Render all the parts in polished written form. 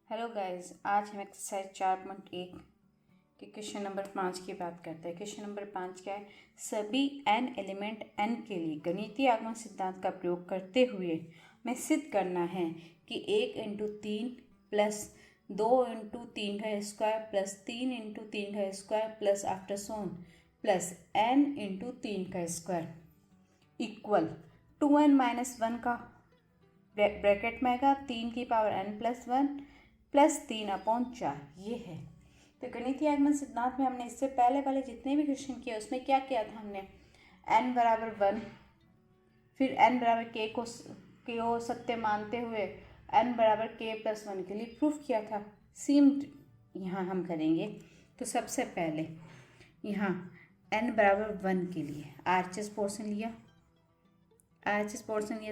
Hello guys, आज हम exercise 4.1 के क्वेश्चन नंबर 5 की बात करते हैं। क्वेश्चन नंबर 5 क्या है? सभी n एलिमेंट n के लिए गणितीय आगमन सिद्धांत का प्रयोग करते हुए हमें सिद्ध करना है कि 1 इंटू 3 प्लस 2 इंटू 3 का स्क्वायर प्लस 3 इंटू 3 का स्क्वायर प्लस आफ्टर सोन प्लस n इंटू 3 का स्क्वायर इक्वल 2n-1 का ब्रैकेट में आएगा 3 की पावर n प्लस 1 प्लस 3/4 ये है। तो गणितीय आगमन सिद्धांत में हमने इससे पहले वाले जितने भी क्वेश्चन किए उसमें क्या किया था हमने? n बराबर 1, फिर n बराबर k को सत्य मानते हुए n बराबर k प्लस 1 के लिए प्रूफ किया था। सेम यहाँ हम करेंगे। तो सबसे पहले यहाँ n बराबर 1 के लिए RHS पोर्शन लिया,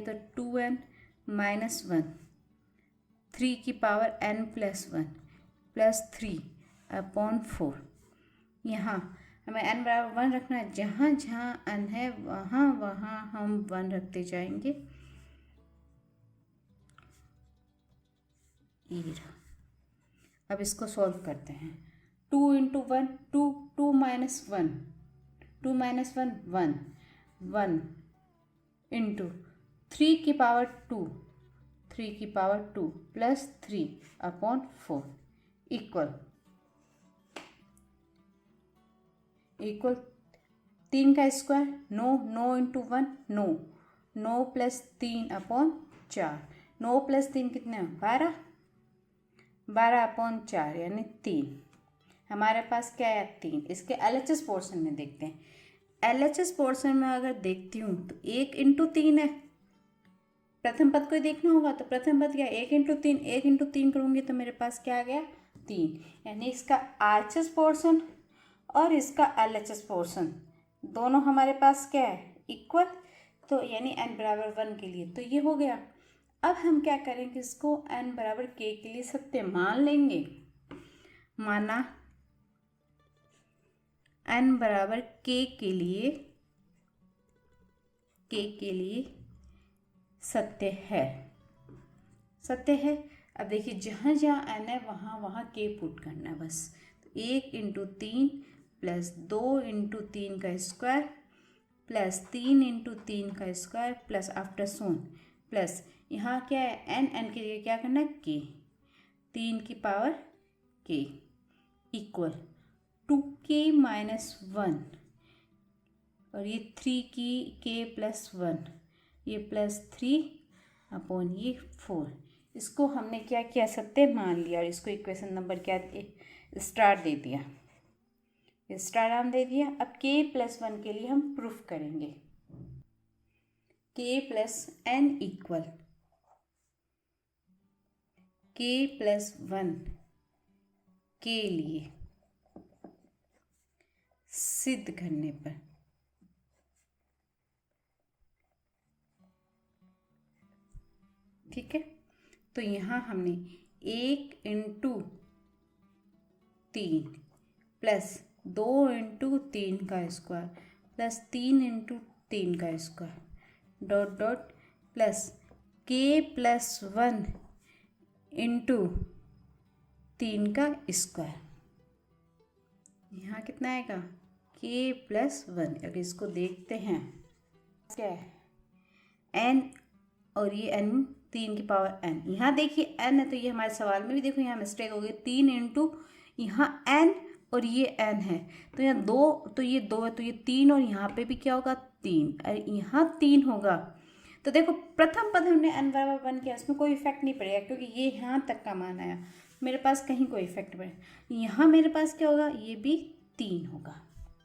तो 2n-1 3 की पावर n प्लस 1 प्लस 3/4। यहाँ हमें n बराबर 1 रखना है। जहाँ जहाँ n है वहाँ वहाँ हम 1 रखते जाएंगे। ये रहा। अब इसको सॉल्व करते हैं। 2 इंटू 1 2, 2 माइनस 1 2 माइनस 1 1 1 इंटू 3 की पावर 2 प्लस 3/4 इक्वल 3 का स्क्वायर 9 इंटू 1 9 प्लस 3/4 9 प्लस 3 कितने 12/4 यानी 3। हमारे पास क्या है 3। इसके LHS पोर्शन में देखते हैं। LHS पोर्शन में अगर देखती हूँ तो 1 इंटू 3 है। प्रथम पद को देखना होगा तो प्रथम पद क्या 1 इंटू 3 करूँगी तो मेरे पास क्या आ गया 3। यानी इसका RHS पोर्शन और इसका LHS पोर्शन दोनों हमारे पास क्या है इक्वल। तो यानी n बराबर 1 के लिए तो ये हो गया। अब हम क्या करेंगे, इसको n बराबर k के लिए सत्य मान लेंगे। माना n बराबर k के लिए सत्य है। अब देखिए जहाँ जहाँ n है वहाँ वहाँ k पुट करना है बस। तो 1 इंटू 3 प्लस 2 इंटू 3 का स्क्वायर प्लस 3 इंटू 3 का स्क्वायर प्लस आफ्टर सोन प्लस यहाँ क्या है n के लिए क्या करना है k 3 की पावर k इक्वल 2k-1 और ये 3 की k प्लस 1 ये प्लस 3/4। इसको हमने क्या किया सत्य मान लिया और इसको इक्वेशन नंबर क्या स्टार दे दिया, स्टार नाम दे दिया। अब k प्लस 1 के लिए हम प्रूफ करेंगे। k plus n equal k plus 1 के लिए सिद्ध करने पर ठीक है। तो यहाँ हमने 1 इंटू 3 प्लस 2 इंटू 3 का स्क्वायर प्लस 3 इंटू 3 का square dot dot plus k plus 1 into 3 का स्क्वायर। यहाँ कितना आएगा k प्लस 1। अगर इसको देखते हैं क्या है n और ये n 3 की पावर n। यहाँ देखिए n है तो ये हमारे सवाल में भी देखो यहाँ मिस्टेक हो गई। 3 इंटू यहाँ n और ये n है तो यहाँ 2 तो ये 2 है तो ये 3 और यहाँ पे भी क्या होगा 3 और यहाँ 3 होगा। तो देखो प्रथम पद हमने n बराबर 1 किया, इसमें कोई इफेक्ट नहीं पड़ेगा क्योंकि ये यहाँ तक का मान आया। मेरे पास कहीं कोई इफेक्ट पड़े। यहाँ मेरे पास क्या होगा ये भी 3 होगा।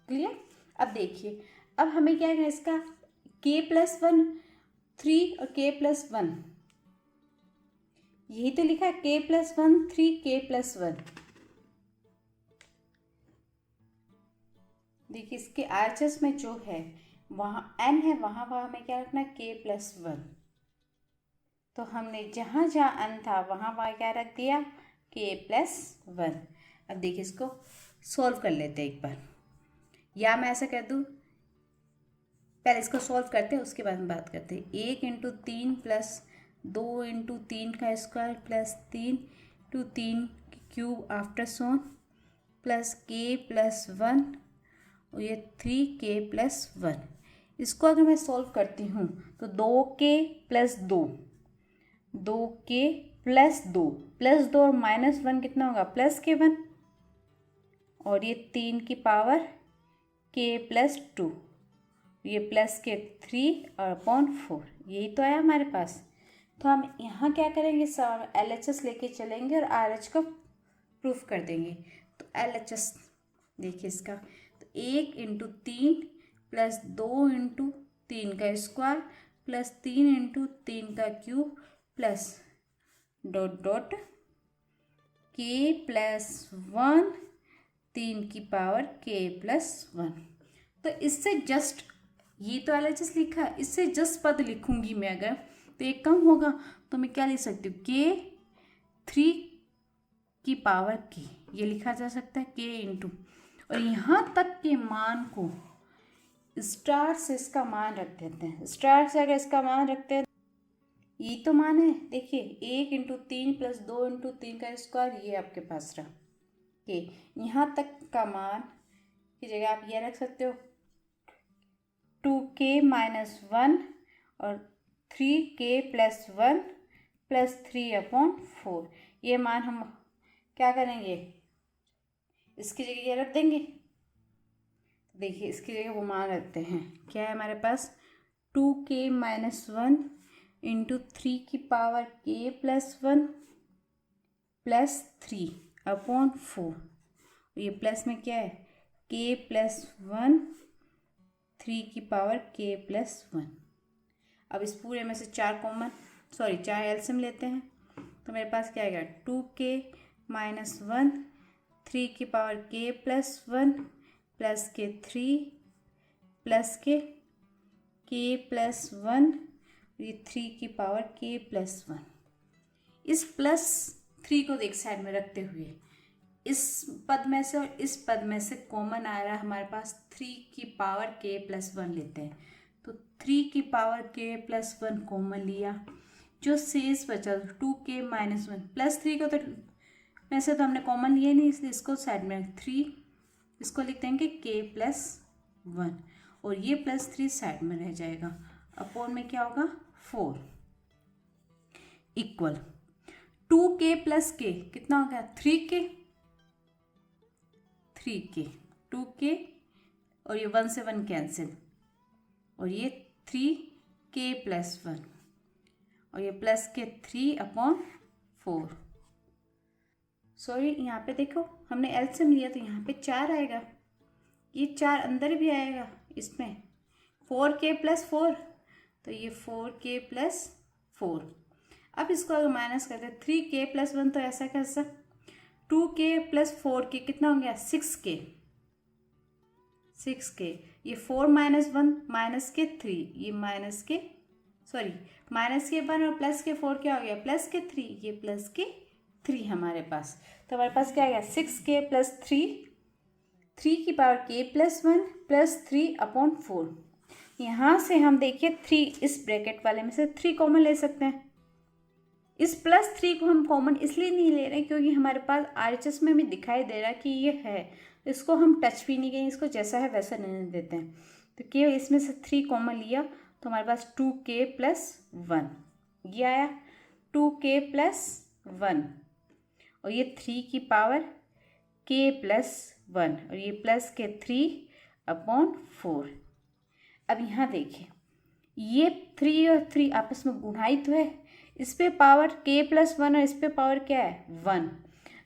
क्लियर। अब देखिए अब हमें क्या है इसका k प्लस 1 3 और k प्लस 1 यही तो लिखा है k प्लस 1 3 k प्लस 1। देखिए इसके RHS में जो है वहाँ n है वहाँ हमें क्या रखना है k प्लस 1। तो हमने जहाँ जहाँ n था वहाँ वहाँ क्या रख दिया k प्लस 1। अब देखिए इसको सॉल्व कर लेते हैं एक बार, या मैं ऐसा कर दूँ पहले इसको सॉल्व करते हैं उसके बाद हम बात करते हैं। 1 इंटू 3 प्लस 2 इंटू 3 का square plus 3 to 3 cube after सोन प्लस के प्लस 1 और ये 3k+1। इसको अगर मैं सॉल्व करती हूँ तो 2k+2, 2k+2 और -1 कितना होगा +k1 और ये 3 की पावर k+2, ये +k3 और /4, यही तो आया हमारे पास। तो हम यहाँ क्या करेंगे, सब LHS लेके चलेंगे और RH को प्रूफ कर देंगे। तो LHS देखिए इसका, तो 1 × 3 + 2 × 3 का स्क्वायर प्लस 3 × 3 का क्यूब प्लस ... k+1 3 की पावर k+1। तो इससे जस्ट, ये तो LHS लिखा है, इससे जस्ट पद लिखूंगी मैं अगर, तो एक कम होगा तो मैं क्या लिख सकती हूँ, k3 की पावर k, ये लिखा जा सकता है k × और यहाँ तक के मान को स्टार से इसका मान रख देते हैं। स्टार से अगर इसका मान रखते हैं, ये तो मान है, देखिए 1 × 3 + 2 × 3 का स्क्वायर, ये आपके पास रहा k। यहाँ तक का मान की जगह आप ये रख सकते हो 2k-1 और 3k+1 + 3/4। ये मान हम क्या करेंगे, इसकी जगह ये रख देंगे। देखिए इसकी जगह वो मान रखते हैं, क्या है हमारे पास 2k-1 × 3 की पावर k+1 + 3/4। ये प्लस में क्या है k+1 3 की पावर k+1। अब इस पूरे में से 4 एलसीएम लेते हैं, तो मेरे पास क्या आएगा 2k-1 3 की power k+1 plus k3 plus k+1 ये 3 की पावर k+1। इस +3 को एक साइड में रखते हुए इस पद में से और इस पद में से कॉमन आ रहा है हमारे पास 3 की पावर k+1 लेते हैं। तो 3 की पावर k+1 कॉमन लिया, जो शेष बचा 2k-1 +3 को तो वैसे तो हमने कॉमन लिया नहीं, इसलिए इसको साइड में 3, इसको लिख देंगे k+1 और ये +3 साइड में रह जाएगा। अपॉन में क्या होगा 4 इक्वल 2k + k कितना हो गया 3k 2k और ये 1 से 1 कैंसिल और ये 3k+1 और ये प्लस के 3/4। सॉरी यहाँ पे देखो हमने एलसीएम लिया तो यहाँ पे 4 आएगा, ये 4 अंदर भी आएगा इसमें 4k+4, तो ये 4k+4। अब इसको अगर माइनस करते हैं 3k+1 तो ऐसा कैसा 2k+4k कितना हो गया 6k, ये 4 - 1 -k3, ये -k1 और +k4 क्या हो गया +k3, ये +k3 हमारे पास। तो हमारे पास क्या आ गया 6k+3 3 की पावर k+1 + 3/4। यहाँ से हम देखिए 3 इस ब्रैकेट वाले में से 3 कॉमन ले सकते हैं। इस +3 को हम कॉमन इसलिए नहीं ले रहे क्योंकि हमारे पास RHS में भी दिखाई दे रहा है कि ये है, इसको हम टच भी नहीं करेंगे, इसको जैसा है वैसा रहने देते हैं। तो केवल इसमें से 3 कॉमन लिया तो हमारे पास 2k+1 ये आया 2k+1 और ये 3 की पावर k+1 और ये +k3/4। अब यहाँ देखिए ये 3 और 3 आपस में गुणाई तो है, इस पे पावर k+1 और इस पे पावर क्या है 1।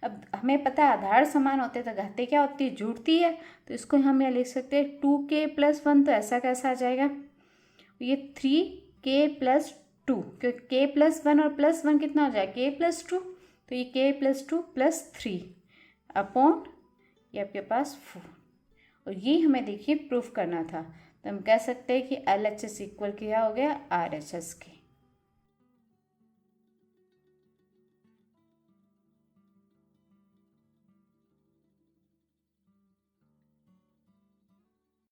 अब हमें पता है आधार समान होते हैं तो घातें क्या होती है जुड़ती है, तो इसको हम यहाँ लिख सकते हैं 2k+1 तो ऐसा कैसा आ जाएगा ये 3k+2 क्योंकि k+1 और +1 कितना हो जाएगा k+2, तो ये k+2 + 3/, ये आपके पास 4 और ये हमें देखिए प्रूफ करना था। तो हम कह सकते हैं कि LHS इक्वल क्या हो गया RHS के।